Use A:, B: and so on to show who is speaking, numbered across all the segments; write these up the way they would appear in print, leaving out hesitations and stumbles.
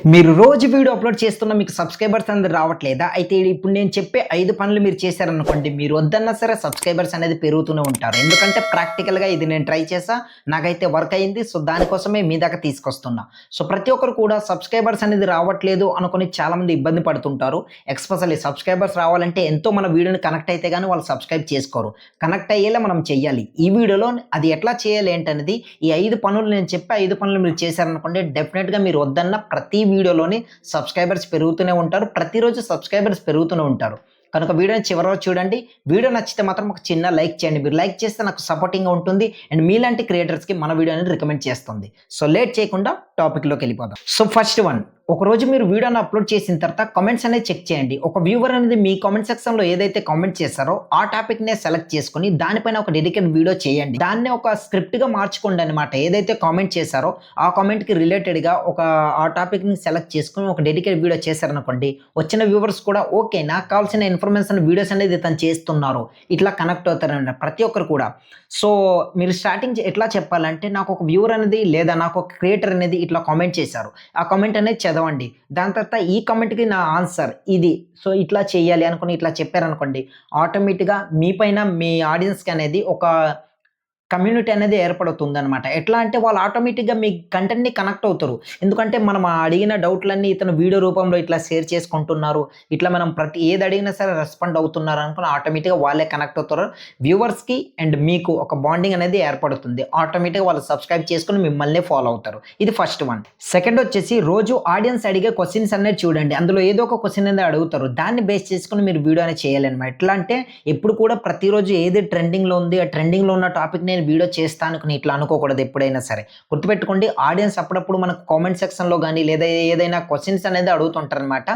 A: మీరు రోజు video upload చేస్తున్నా మీకు సబ్స్క్రైబర్స్ అనేది రావట్లేదా? అయితే ఇప్పుడు నేను చెప్పే 5 పనులు మీరు చేశారనుకోండి, మీరు వద్దన్నా సరే సబ్స్క్రైబర్స్ అనేది పెరుగుతూనే ఉంటారు. ఎందుకంటే ప్రాక్టికల్‌గా ఇది నేను ట్రై చేశా. నాకైతే వర్క్ అయింది. సో, దానికోసమే మీ దాకా తీసుకొస్తున్నా. సో, ప్రతి ఒక్కరు కూడా సబ్స్క్రైబర్స్ అనేది రావట్లేదు అనుకోని చాలామంది ఇబ్బంది పడుతుంటారు. ఎస్పెషల్లీ సబ్స్క్రైబర్స్ రావాలంటే ఎంతో మన వీడియోని కనెక్ట్ అయితే గాని వాళ్ళు సబ్స్క్రైబ్ చేసుకోరు. కనెక్ట్ అయ్యేలా మనం చెయ్యాలి. ఈ వీడియోలో అది ఎట్లా చేయాలి ఏంటనేది ఈ 5 పనులు నేను చెప్పే 5 పనులు మీరు చేశారనుకోండి, డెఫినిట్‌గా మీరు వద్దన్న ప్రతి వీడియోలోని సబ్స్క్రైబర్స్ పెరుగుతూనే ఉంటారు. ప్రతిరోజు సబ్స్క్రైబర్స్ పెరుగుతూనే ఉంటారు. కనుక వీడియోని చివరి వరకు చూడండి. వీడియో నచ్చితే మాత్రం ఒక చిన్న లైక్ చేయండి. మీరు లైక్ చేస్తే నాకు సపోర్టింగ్‌గా ఉంటుంది. అండ్ మీలాంటి క్రియేటర్స్‌కి మన వీడియో అనేది రికమెండ్ చేస్తుంది. సో, లేట్ చేయకుండా టాపిక్‌లోకి వెళ్ళిపోదాం. సో, ఫస్ట్ వన్, ఒకరోజు మీరు వీడియోని అప్లోడ్ చేసిన తర్వాత కామెంట్స్ అనేది చెక్ చేయండి. ఒక వ్యూవర్ అనేది మీ కామెంట్ సెక్షన్‌లో ఏదైతే కామెంట్ చేశారో ఆ టాపిక్‌నే సెలెక్ట్ చేసుకొని దానిపైన ఒక డెడికేటెడ్ వీడియో చేయండి. దాన్నే ఒక స్క్రిప్ట్‌గా మార్చుకోండి అన్నమాట. ఏదైతే కామెంట్ చేశారో ఆ కామెంట్‌కి రిలేటెడ్‌గా ఆ టాపిక్‌ని సెలెక్ట్ చేసుకొని ఒక డెడికేటెడ్ వీడియో చేశారనుకోండి, వచ్చిన వ్యూవర్స్ కూడా ఓకే, నాకు కావాల్సిన ఇన్ఫర్మేషన్ వీడియోస్ అనేది ఇతను చేస్తున్నారు, ఇట్లా కనెక్ట్ అవుతారన్నమాట ప్రతి ఒక్కరు కూడా. సో, మీరు స్టార్టింగ్ ఎట్లా చెప్పాలంటే, నాకు ఒక వ్యూవర్ అనేది లేదా నాకు ఒక క్రియేటర్ అనేది ఇట్లా కామెంట్ చేశారు. ఆ కామెంట్ అనేది చదవండి. దాని తర్వాత ఈ కామెంట్‌కి నా ఆన్సర్ ఇది. సో, ఇట్లా చేయాలి అనుకోని ఇట్లా చెప్పారనుకోండి, ఆటోమేటిక్‌గా మీ పైన మీ ఆడియన్స్‌కి అనేది ఒక కమ్యూనిటీ అనేది ఏర్పడుతుందనమాట. ఎట్లా అంటే వాళ్ళు ఆటోమేటిక్‌గా మీ కంటెంట్‌ని కనెక్ట్ అవుతారు. ఎందుకంటే మనం అడిగిన డౌట్‌లన్నీ ఇతను వీడియో రూపంలో ఇట్లా షేర్ చేసుకుంటున్నారు. ఇట్లా మనం ఏది అడిగినా సరే రెస్పాండ్ అవుతున్నారు అనుకోని ఆటోమేటిక్‌గా వాళ్ళే కనెక్ట్ అవుతారు. వ్యూవర్స్‌కి అండ్ మీకు ఒక బాండింగ్ అనేది ఏర్పడుతుంది. ఆటోమేటిక్‌గా వాళ్ళు సబ్స్క్రైబ్ చేసుకొని మిమ్మల్నే ఫాలో అవుతారు. ఇది ఫస్ట్ వన్. సెకండ్ వచ్చేసి రోజు ఆడియన్స్ అడిగే క్వెషన్స్ అనేది చూడండి. అందులో ఏదో ఒక క్వెషన్ అనేది అడుగుతారు. దాన్ని బేస్ చేసుకొని మీరు వీడియో అనేది చేయాలన్నమాట. ఎట్లా అంటే ఎప్పుడు కూడా ప్రతిరోజు ఏది ట్రెండింగ్‌లో ఉంది, ఆ ట్రెండింగ్‌లో ఉన్న టాపిక్ నేను వీడియో చేస్తాను అని ఇట్లా అనుకోకూడదు ఎప్పుడైనా సరే. గుర్తుపెట్టుకోండి, ఆడియన్స్ అప్పుడప్పుడు మనకు కామెంట్ సెక్షన్‌లో గాని లేదా ఏదైనా క్వెషన్స్ అనేది అడుగుతుంటారనమాట.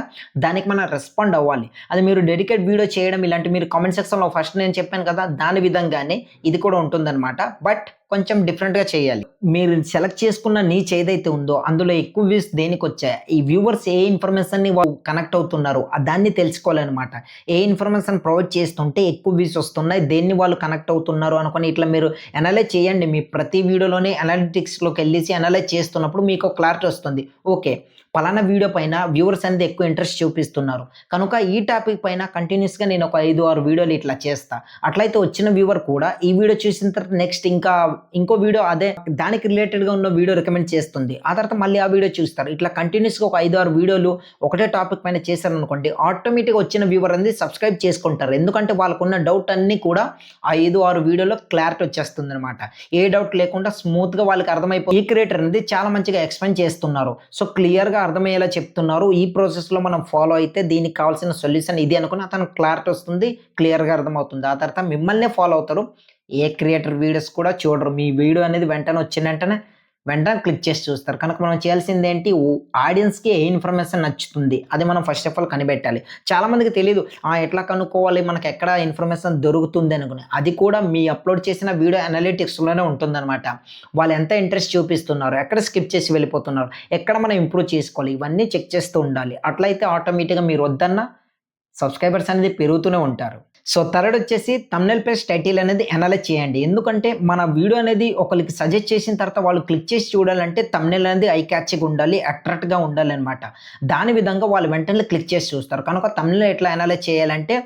A: దానికి మనం రెస్పాండ్ అవ్వాలి. అది మీరు డెడికేట్ వీడియో చేయడం ఇలాంటి మీరు కామెంట్ సెక్షన్‌లో ఫస్ట్ నేను చెప్పాను కదా! దాని విధంగానే ఇది కూడా ఉంటుందనమాట. బట్ కొంచెం డిఫరెంట్‌గా చేయాలి. మీరు సెలెక్ట్ చేసుకున్న నీచ్ ఏదైతే ఉందో అందులో ఎక్కువ వ్యూస్ దేనికొచ్చాయి? ఈ వ్యూవర్స్ ఏ ఇన్ఫర్మేషన్‌ని వాళ్ళు కనెక్ట్ అవుతున్నారు? దాన్ని తెలుసుకోవాలనమాట. ఏ ఇన్ఫర్మేషన్ ప్రొవైడ్ చేస్తుంటే ఎక్కువ వ్యూస్ వస్తున్నాయి, దేన్ని వాళ్ళు కనెక్ట్ అవుతున్నారు అనుకోని ఇట్లా మీరు అనలైజ్ చేయండి. మీ ప్రతి వీడియోలోని అనలిటిక్స్‌లోకెళ్ళేసి అనలైజ్ చేస్తున్నప్పుడు మీకు క్లారిటీ వస్తుంది. ఓకే, పలానా వీడియో పైన వ్యూవర్స్ అనేది ఎక్కువ ఇంట్రెస్ట్ చూపిస్తున్నారు. కనుక ఈ టాపిక్ పైన కంటిన్యూయస్‌గా నేను ఒక 5, 6 వీడియోలు ఇట్లా చేస్తా. అట్లయితే వచ్చిన వ్యూవర్ కూడా ఈ వీడియో చూసిన తర్వాత నెక్స్ట్ ఇంకో వీడియో అదే దానికి రిలేటెడ్‌గా ఉన్న వీడియో రికమెండ్ చేస్తుంది. ఆ తర్వాత మళ్ళీ ఆ వీడియో చూస్తారు. ఇట్లా కంటిన్యూయస్‌గా ఒక 5, 6 వీడియోలు ఒకటే టాపిక్ పైన చేశారనుకోండి, ఆటోమేటిక్‌గా వచ్చిన వ్యూవర్ అనేది సబ్స్క్రైబ్ చేసుకుంటారు. ఎందుకంటే వాళ్ళకున్న డౌట్ అన్నీ కూడా ఆ 5, 6 వీడియోలో క్లారిటీ వచ్చేస్తుందనమాట. ఏ డౌట్ లేకుండా స్మూత్‌గా వాళ్ళకి ఈ క్రియేటర్ అనేది చాలా మంచిగా ఎక్స్‌ప్లెయిన్ చేస్తున్నారు. సో, క్లియర్‌గా అర్థమయ్యేలా చెప్తున్నారు. ఈ ప్రాసెస్‌లో మనం ఫాలో అయితే దీనికి కావాల్సిన సొల్యూషన్ ఇది అనుకుని అతనికి క్లారిటీ వస్తుంది. క్లియర్‌గా అర్థమవుతుంది. ఆ తర్వాత మిమ్మల్నే ఫాలో అవుతారు. ఏ క్రియేటర్ వీడియోస్ కూడా చూడరు. మీ వీడియో అనేది వెంటనే వచ్చిన వెంటనే క్లిక్ చేసి చూస్తారు. కనుక మనం చేయాల్సిందేంటి, ఆడియన్స్‌కి ఏ ఇన్ఫర్మేషన్ నచ్చుతుంది అది మనం ఫస్ట్ ఆఫ్ ఆల్ కనిపెట్టాలి. చాలామందికి తెలీదు. ఎట్లా కనుక్కోవాలి, మనకెక్కడ ఇన్ఫర్మేషన్ దొరుకుతుంది అనుకుని. అది కూడా మీ అప్‌లోడ్ చేసిన వీడియో అనలిటిక్స్‌లోనే ఉంటుందనమాట. వాళ్ళు ఎంత ఇంట్రెస్ట్ చూపిస్తున్నారు, ఎక్కడ స్కిప్ చేసి వెళ్ళిపోతున్నారు, ఎక్కడ మనం ఇంప్రూవ్ చేసుకోవాలి, ఇవన్నీ చెక్ చేస్తూ ఉండాలి. అట్లయితే ఆటోమేటిక్‌గా మీరు వద్దన్న సబ్స్క్రైబర్స్ అనేది పెరుగుతూనే ఉంటారు. సో, థర్డ్ వచ్చేసి థంబ్‌నెయిల్ ప్లస్ టైటిల్ అనేది అనలైజ్ చేయండి. ఎందుకంటే మన వీడియో అనేది ఒకళ్ళకి సజెస్ట్ చేసిన తర్వాత వాళ్ళు క్లిక్ చేసి చూడాలంటే థంబ్‌నెయిల్ అనేది ఐ క్యాచ్‌గా ఉండాలి, అట్రాక్ట్‌గా ఉండాలనమాట. దాని విధంగా వాళ్ళు వెంటనే క్లిక్ చేసి చూస్తారు. కనుక థంబ్‌నెయిల్ ఎట్లా అనలైజ్ చేయాలంటే,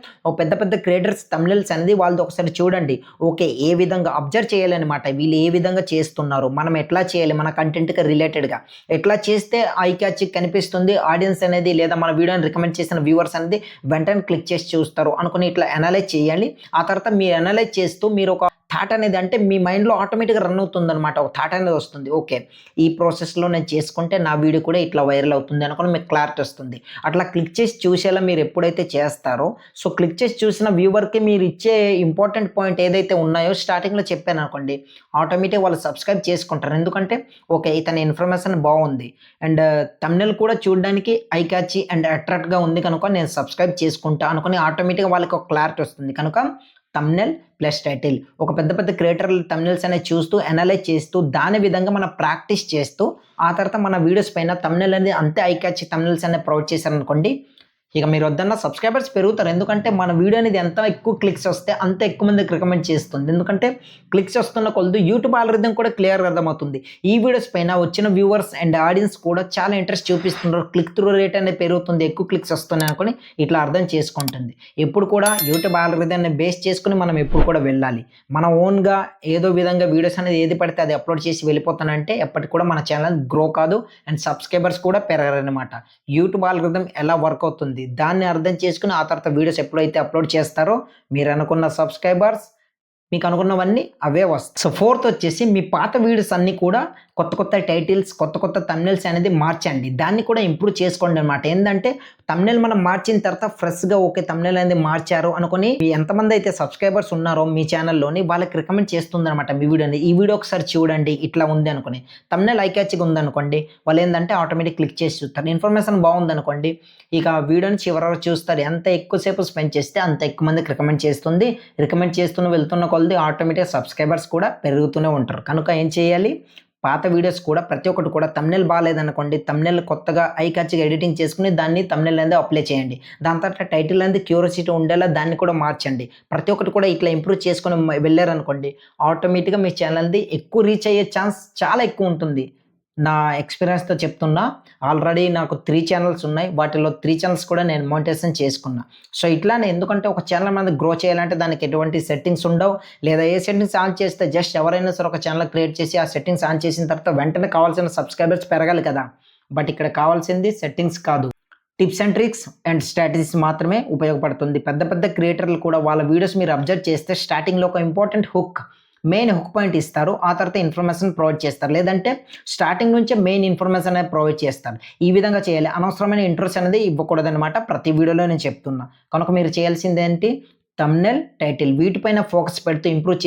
A: పెద్ద పెద్ద క్రియేటర్స్ థంబ్‌నెయిల్స్ అనేది వాళ్ళది ఒకసారి చూడండి. ఓకే, ఏ విధంగా అబ్జర్వ్ చేయాలనమాట. వీళ్ళు ఏ విధంగా చేస్తున్నారు, మనం ఎట్లా చేయాలి, మన కంటెంట్‌కి రిలేటెడ్‌గా ఎట్లా చేస్తే ఐ క్యాచ్ కనిపిస్తుంది, ఆడియన్స్ అనేది లేదా మన వీడియోని రికమెండ్ చేసిన వ్యూవర్స్ అనేది వెంటనే క్లిక్ చేసి చూస్తారు అనుకుని ఇట్లా అనలైజ్ చేయాలి. ఆ తర్వాత మీరు అనలైజ్ చేస్తూ మీరు ఒక థాట్ అనేది అంటే మీ మైండ్‌లో ఆటోమేటిక్‌గా రన్ అవుతుందనమాట. ఒక థాట్ అనేది వస్తుంది. ఓకే, ఈ ప్రాసెస్‌లో నేను చేసుకుంటే నా వీడియో కూడా ఇట్లా వైరల్ అవుతుంది అనుకోని మీకు క్లారిటీ వస్తుంది. అట్లా క్లిక్ చేసి చూసేలా మీరు ఎప్పుడైతే చేస్తారో, సో, క్లిక్ చేసి చూసిన వ్యూవర్‌కి మీరు ఇచ్చే ఇంపార్టెంట్ పాయింట్ ఏదైతే ఉన్నాయో స్టార్టింగ్‌లో చెప్పాననుకోండి, ఆటోమేటిక్‌గా వాళ్ళు సబ్స్క్రైబ్ చేసుకుంటారు. ఎందుకంటే ఓకే, ఇతని ఇన్ఫర్మేషన్ బావుంది అండ్ థంబ్‌నెయిల్ కూడా చూడడానికి ఐ క్యాచీ అండ్ అట్రాక్ట్‌గా ఉంది కనుక నేను సబ్స్క్రైబ్ చేసుకుంటా అనుకోని ఆటోమేటిక్‌గా వాళ్ళకి ఒక క్లారిటీ వస్తుంది. కనుక థంబ్‌నెయిల్ ప్లస్ టైటిల్, ఒక పెద్ద పెద్ద క్రియేటర్ల థంబ్‌నెయిల్స్ అనేవి చూస్తూ అనలైజ్ చేస్తూ దాని విధంగా మనం ప్రాక్టీస్ చేస్తూ ఆ తర్వాత మన వీడియోస్ పైన థంబ్‌నెయిల్ అనేది అంతే ఐ క్యాచీ థంబ్‌నెయిల్స్ అనేవి ప్రొవైడ్ చేశారనుకోండి, ఇక మీరు వద్దన్న సబ్స్క్రైబర్స్ పెరుగుతారు. ఎందుకంటే మన వీడియో అనేది ఎంత ఎక్కువ క్లిక్స్ వస్తే అంత ఎక్కువ మందికి రికమెండ్ చేస్తుంది. ఎందుకంటే క్లిక్స్ వస్తున్న కొలది యూట్యూబ్ ఆల్గోరిథం కూడా క్లియర్‌గా అర్థమవుతుంది. ఈ వీడియోస్ పైన వచ్చిన వ్యూవర్స్ అండ్ ఆడియన్స్ కూడా చాలా ఇంట్రెస్ట్ చూపిస్తున్నారు. క్లిక్ త్రూ రేట్ అనేది పెరుగుతుంది. ఎక్కువ క్లిక్స్ వస్తున్నాయి అనుకోని ఇట్లా అర్థం చేసుకుంటుంది. ఎప్పుడు కూడా యూట్యూబ్ ఆల్గోరిథంని బేస్ చేసుకొని మనం ఎప్పుడు కూడా వెళ్ళాలి. మన ఓన్‌గా ఏదో విధంగా వీడియోస్ అనేది ఏది పడితే అది అప్లోడ్ చేసి వెళ్ళిపోతానంటే ఎప్పటికి కూడా మన ఛానల్ గ్రో కాదు అండ్ సబ్స్క్రైబర్స్ కూడా పెరగరనమాట. యూట్యూబ్ ఆల్గోరిథం ఎలా వర్క్ అవుతుంది దాన్ని అర్థం చేసుకుని ఆ తర్వాత వీడియోస్ ఎప్పుడైతే అప్లోడ్ చేస్తారో మీరు అనుకున్న సబ్స్క్రైబర్స్ మీకు అనుకున్నవన్నీ అవే వస్తాయి. సో ఫోర్త్ వచ్చేసి మీ పాత వీడియోస్ అన్నీ కూడా కొత్త టైటిల్స్, కొత్త థంబ్నెయిల్స్ అనేది మార్చండి. దాన్ని కూడా ఇంప్రూవ్ చేసుకోండి అనమాట. ఏంటంటే థంబ్నెయిల్ మనం మార్చిన తర్వాత ఫ్రెష్‌గా ఓకే థంబ్నెయిల్ అనేది మార్చారు అనుకుని ఎంతమంది అయితే సబ్స్క్రైబర్స్ ఉన్నారో మీ ఛానల్‌లోని వాళ్ళకి రికమెండ్ చేస్తుందనమాట మీ వీడియోని. ఈ వీడియో ఒకసారి చూడండి ఇట్లా ఉంది అనుకోని. థంబ్నెయిల్ ఐ క్యాచ్‌గా ఉందనుకోండి వాళ్ళు ఏందంటే ఆటోమేటిక్ క్లిక్ చేసి చూస్తారు. ఇన్ఫర్మేషన్ బాగుందనుకోండి ఇక వీడియోని చివరి వరకు చూస్తారు. ఎంత ఎక్కువసేపు స్పెండ్ చేస్తే అంత ఎక్కువ మందికి రికమెండ్ చేస్తుంది. రికమెండ్ చేస్తూ వెళ్తున్న కొలది ఆటోమేటిక్ సబ్స్క్రైబర్స్ కూడా పెరుగుతూనే ఉంటారు. కనుక ఏం చేయాలి పాత వీడియోస్ కూడా ప్రతి ఒక్కటి కూడా థంబ్నెయిల్ బాగాలేదనుకోండి థంబ్నెయిల్ కొత్తగా ఐ క్యాచ్‌గా ఎడిటింగ్ చేసుకుని దాన్ని థంబ్నెయిల్ అనేది అప్లై చేయండి. దాని తర్వాత టైటిల్ అనేది క్యూరియాసిటీ ఉండేలా దాన్ని కూడా మార్చండి. ప్రతి ఒక్కటి కూడా ఇట్లా ఇంప్రూవ్ చేసుకొని వెళ్ళారనుకోండి ఆటోమేటిక్‌గా మీ ఛానల్‌ది ఎక్కువ రీచ్ అయ్యే ఛాన్స్ చాలా ఎక్కువ ఉంటుంది. నా ఎక్స్‌పీరియన్స్‌తో చెప్తున్నా. ఆల్రెడీ నాకు 3 ఛానెల్స్ ఉన్నాయి. వాటిలో 3 ఛానెల్స్ కూడా నేను మోనిటైజేషన్ చేసుకున్నా. సో ఇట్లానే ఎందుకంటే ఒక ఛానల్ మనది గ్రో చేయాలంటే దానికి ఎటువంటి సెట్టింగ్స్ ఉండవు. లేదా ఏ సెట్టింగ్స్ ఆన్ చేస్తే జస్ట్ ఎవరైనా సరే ఒక ఛానల్ క్రియేట్ చేసి ఆ సెట్టింగ్స్ ఆన్ చేసిన తర్వాత వెంటనే కావాల్సిన సబ్స్క్రైబర్స్ పెరగాలి కదా! బట్ ఇక్కడ కావాల్సింది సెట్టింగ్స్ కాదు. Tips and tricks and strategies మాత్రమే ఉపయోగపడుతుంది. పెద్ద క్రియేటర్లు కూడా వాళ్ళ వీడియోస్ మీరు అబ్జర్వ్ చేస్తే స్టార్టింగ్‌లో ఒక ఇంపార్టెంట్ మెయిన్ హుక్ పాయింట్ ఇస్తారు. ఆ తర్వాత ఇన్ఫర్మేషన్ ప్రొవైడ్ చేస్తారు. లేదంటే స్టార్టింగ్ నుంచే మెయిన్ ఇన్ఫర్మేషన్ అనేది ప్రొవైడ్ చేస్తారు. ఈ విధంగా చేయాలి. అనవసరమైన ఇంట్రోస్ అనేది ఇవ్వకూడదనమాట. ప్రతి వీడియోలో నేను చెప్తున్నా. కనుక మీరు చేయాల్సిందేంటి థంబ్నెయిల్, టైటిల్ వీటిపైన ఫోకస్ పెడుతూ ఇంప్రూవ్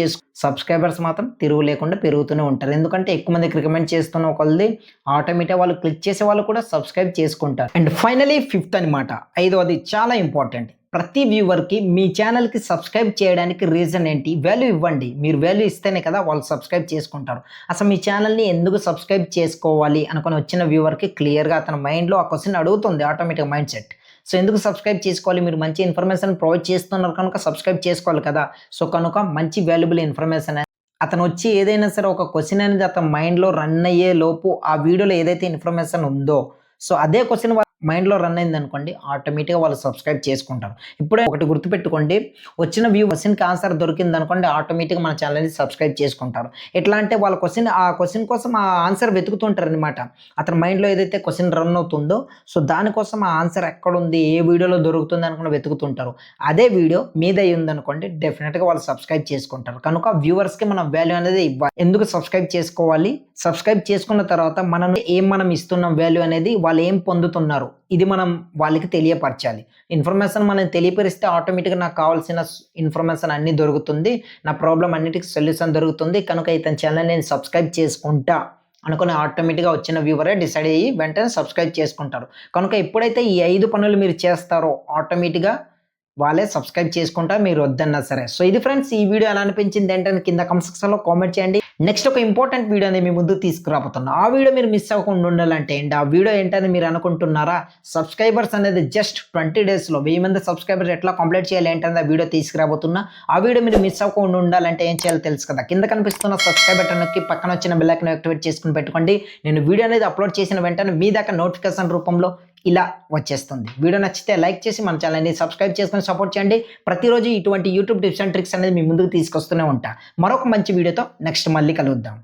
A: సబ్స్క్రైబర్స్ మాత్రం తిరుగు లేకుండా పెరుగుతూనే ఉంటారు. ఎందుకంటే ఎక్కువ మందికి రికమెండ్ చేస్తున్న కొలది ఆటోమేటిక్‌గా వాళ్ళు క్లిక్ చేసే వాళ్ళు కూడా సబ్స్క్రైబ్ చేసుకుంటారు. అండ్ ఫైనలీ ఫిఫ్త్ అనమాట. ఐదవది చాలా ఇంపార్టెంట్. ప్రతి వ్యూవర్‌కి మీ ఛానల్‌కి సబ్స్క్రైబ్ చేయడానికి రీజన్ ఏంటి? వాల్యూ ఇవ్వండి. మీరు వాల్యూ ఇస్తేనే కదా వాళ్ళు సబ్స్క్రైబ్ చేసుకుంటారు. అసలు మీ ఛానల్‌ని ఎందుకు సబ్స్క్రైబ్ చేసుకోవాలి అనుకుని వచ్చిన వ్యూవర్‌కి క్లియర్‌గా అతని మైండ్‌లో ఆ క్వెషన్ అడుగుతుంది ఆటోమేటిక్ మైండ్ సెట్. సో ఎందుకు సబ్స్క్రైబ్ చేసుకోవాలి? మీరు మంచి ఇన్ఫర్మేషన్ ప్రొవైడ్ చేస్తున్నారు కనుక సబ్స్క్రైబ్ చేసుకోవాలి కదా! సో కనుక మంచి వాల్యుబుల్ ఇన్ఫర్మేషన్ అతను వచ్చి ఏదైనా సరే ఒక క్వెషన్ అనేది అతని మైండ్‌లో రన్ అయ్యే లోపు ఆ వీడియోలో ఏదైతే ఇన్ఫర్మేషన్ ఉందో సో అదే క్వెషన్ మైండ్‌లో రన్ అయిందనుకోండి ఆటోమేటిక్‌గా వాళ్ళు సబ్స్క్రైబ్ చేసుకుంటారు. ఇప్పుడే ఒకటి గుర్తుపెట్టుకోండి వచ్చిన క్వెషన్‌కి ఆన్సర్ దొరికిందనుకోండి ఆటోమేటిక్‌గా మన ఛానల్‌ని సబ్స్క్రైబ్ చేసుకుంటారు. ఎట్లా అంటే వాళ్ళ క్వెషన్ కోసం ఆ ఆన్సర్ వెతుకుతుంటారనమాట. అతని మైండ్‌లో ఏదైతే క్వెషన్ రన్ అవుతుందో సో దానికోసం ఆ ఆన్సర్ ఎక్కడుంది? ఏ వీడియోలో దొరుకుతుంది అనుకుని వెతుకుతుంటారు. అదే వీడియో మీదై ఉందనుకోండి డెఫినిట్‌గా వాళ్ళు సబ్స్క్రైబ్ చేసుకుంటారు. కనుక వ్యూవర్స్‌కి మనం వాల్యూ అనేది ఇవ్వాలి. ఎందుకు సబ్స్క్రైబ్ చేసుకోవాలి? సబ్స్క్రైబ్ చేసుకున్న తర్వాత మనం ఇస్తున్నాం వాల్యూ అనేది వాళ్ళు ఏం పొందుతున్నారు? ఇది మనం వాళ్ళకి తెలియపరచాలి. ఇన్ఫర్మేషన్ మనం తెలియపరిస్తే ఆటోమేటిక్‌గా నాకు కావాల్సిన ఇన్ఫర్మేషన్ అన్నీ దొరుకుతుంది. నా ప్రాబ్లమ్ అన్నిటికి సొల్యూషన్ దొరుకుతుంది. కనుక ఇతని ఛానల్ నేను సబ్స్క్రైబ్ చేసుకుంటా అనుకుని ఆటోమేటిక్‌గా వచ్చిన వ్యూవరే డిసైడ్ అయ్యి వెంటనే సబ్స్క్రైబ్ చేసుకుంటారు. కనుక ఎప్పుడైతే ఈ 5 పనులు మీరు చేస్తారో ఆటోమేటిక్‌గా వాళ్ళే సబ్స్క్రైబ్ చేసుకుంటారు మీరు వద్దన్నా సరే. సో ఇది ఫ్రెండ్స్ ఈ వీడియో ఎలా అనిపించింది ఏంటని కింద కామెంట్ సెక్షన్‌లో కామెంట్ చేయండి. నెక్స్ట్ ఒక ఇంపార్టెంట్ వీడియో అనేది మీ ముందుకు తీసుకురాబోతున్నా. ఆ వీడియో మీరు మిస్ అవ్వకుండా ఉండాలంటే ఏంటి? ఆ వీడియో ఏంటని మీరు అనుకుంటున్నారా? సబ్స్క్రైబర్స్ అనేది జస్ట్ 20 డేస్‌లో 1000 మంది సబ్స్క్రైబర్స్ ఎట్లా కంప్లీట్ చేయాలి ఏంటని ఆ వీడియో తీసుకురాబోతున్నా. ఆ వీడియో మీరు మిస్ అవ్వకుండా ఉండాలంటే ఏం చేయాలో తెలుసు కదా. కింద కనిపిస్తున్న సబ్స్క్రైబ్ బటన్ నొక్కి పక్కన వచ్చిన బెల్ ఐకాన్ యాక్టివేట్ చేసుకొని పెట్టుకోండి. నేను వీడియో అనేది అప్లోడ్ చేసిన వెంటనే మీ దాకా నోటిఫికేషన్ రూపంలో ఇలా వచ్చేస్తుంది. వీడియో నచ్చితే లైక్ చేసి మన ఛానల్‌ని సబ్స్క్రైబ్ చేసుకొని సపోర్ట్ చేయండి. ప్రతిరోజు ఇటువంటి యూట్యూబ్ టిప్స్ అండ్ ట్రిక్స్ అనేది మీ ముందుకు తీసుకొస్తూనే ఉంటా. మరొక మంచి వీడియోతో నెక్స్ట్ మళ్ళీ కలుద్దాం.